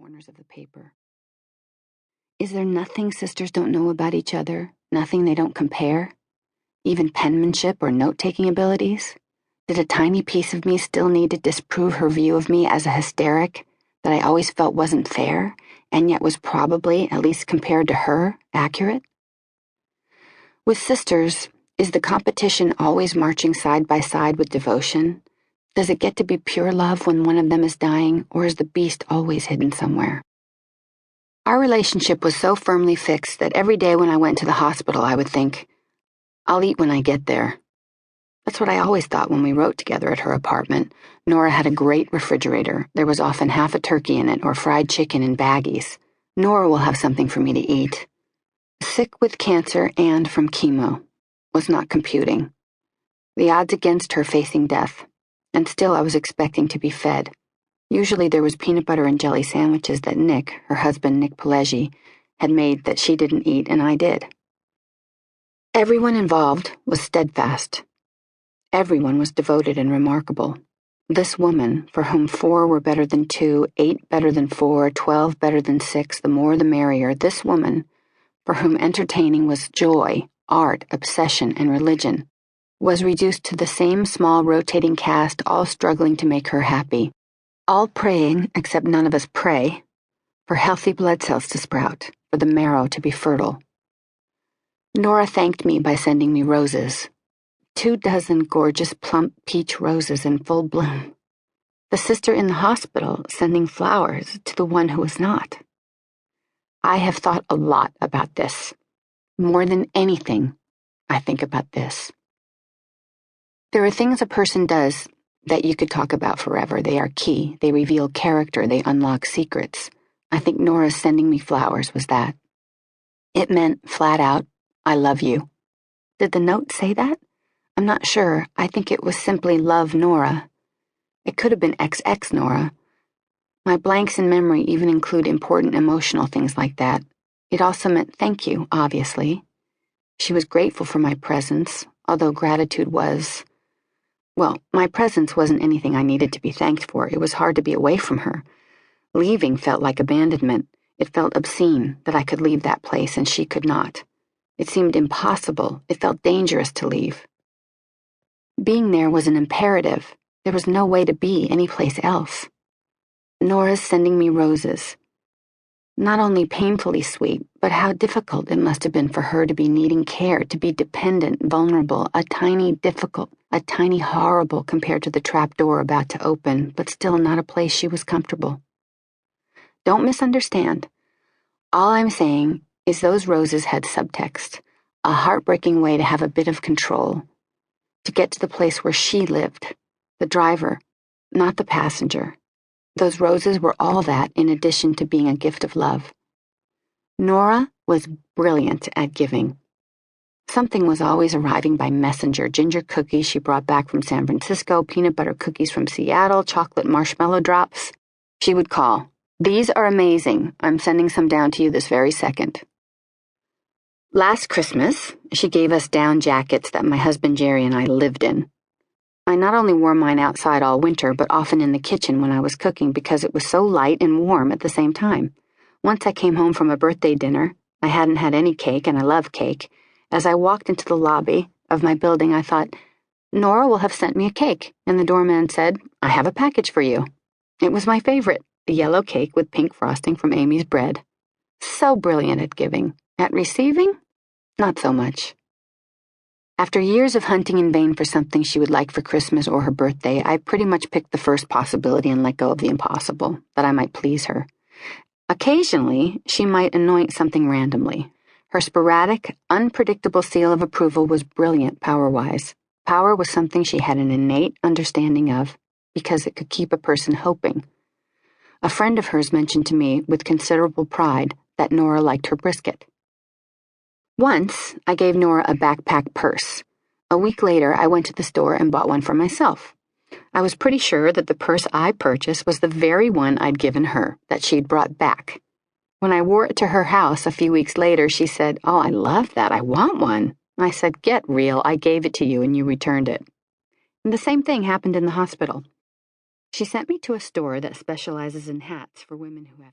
corners of the paper. Is there nothing sisters don't know about each other? Nothing they don't compare? Even penmanship or note-taking abilities? Did a tiny piece of me still need to disprove her view of me as a hysteric that I always felt wasn't fair, and yet was probably, at least compared to her, accurate? With sisters, is the competition always marching side by side with devotion? Does it get to be pure love when one of them is dying, or is the beast always hidden somewhere? Our relationship was so firmly fixed that every day when I went to the hospital I would think, I'll eat when I get there. That's what I always thought when we wrote together at her apartment. Nora had a great refrigerator. There was often half a turkey in it or fried chicken in baggies. Nora will have something for me to eat. Sick with cancer and from chemo was not computing. The odds against her facing death, and still I was expecting to be fed. Usually there was peanut butter and jelly sandwiches that Nick, her husband Nick Pileggi, had made that she didn't eat and I did. Everyone involved was steadfast. Everyone was devoted and remarkable. This woman, for whom 4 were better than 2, 8 better than 4, 12 better than 6, the more the merrier, this woman, for whom entertaining was joy, art, obsession, and religion, was reduced to the same small rotating cast, all struggling to make her happy. All praying, except none of us pray, for healthy blood cells to sprout, for the marrow to be fertile. Nora thanked me by sending me roses. 24 gorgeous plump peach roses in full bloom. The sister in the hospital sending flowers to the one who was not. I have thought a lot about this. More than anything, I think about this. There are things a person does that you could talk about forever. They are key. They reveal character. They unlock secrets. I think Nora's sending me flowers was that. It meant, flat out, I love you. Did the note say that? I'm not sure. I think it was simply love Nora. It could have been XX Nora. My blanks in memory even include important emotional things like that. It also meant thank you, obviously. She was grateful for my presence, although gratitude was... Well, my presence wasn't anything I needed to be thanked for. It was hard to be away from her. Leaving felt like abandonment. It felt obscene that I could leave that place and she could not. It seemed impossible. It felt dangerous to leave. Being there was an imperative. There was no way to be anyplace else. Nora's sending me roses. Not only painfully sweet, but how difficult it must have been for her to be needing care, to be dependent, vulnerable, a tiny horrible compared to the trap door about to open, but still not a place she was comfortable. Don't misunderstand. All I'm saying is those roses had subtext, a heartbreaking way to have a bit of control, to get to the place where she lived, the driver, not the passenger. Those roses were all that in addition to being a gift of love. Nora was brilliant at giving. Something was always arriving by messenger, ginger cookies she brought back from San Francisco, peanut butter cookies from Seattle, chocolate marshmallow drops. She would call, "These are amazing. I'm sending some down to you this very second." Last Christmas, she gave us down jackets that my husband Jerry and I lived in. I not only wore mine outside all winter, but often in the kitchen when I was cooking because it was so light and warm at the same time. Once I came home from a birthday dinner. I hadn't had any cake, and I love cake. As I walked into the lobby of my building, I thought, Nora will have sent me a cake, and the doorman said, I have a package for you. It was my favorite, the yellow cake with pink frosting from Amy's Bread. So brilliant at giving. At receiving? Not so much. After years of hunting in vain for something she would like for Christmas or her birthday, I pretty much picked the first possibility and let go of the impossible, that I might please her. Occasionally, she might anoint something randomly. Her sporadic, unpredictable seal of approval was brilliant power-wise. Power was something she had an innate understanding of, because it could keep a person hoping. A friend of hers mentioned to me, with considerable pride, that Nora liked her brisket. Once, I gave Nora a backpack purse. A week later, I went to the store and bought one for myself. I was pretty sure that the purse I purchased was the very one I'd given her, that she'd brought back. When I wore it to her house a few weeks later, she said, Oh, I love that. I want one. I said, Get real. I gave it to you and you returned it. And the same thing happened in the hospital. She sent me to a store that specializes in hats for women who have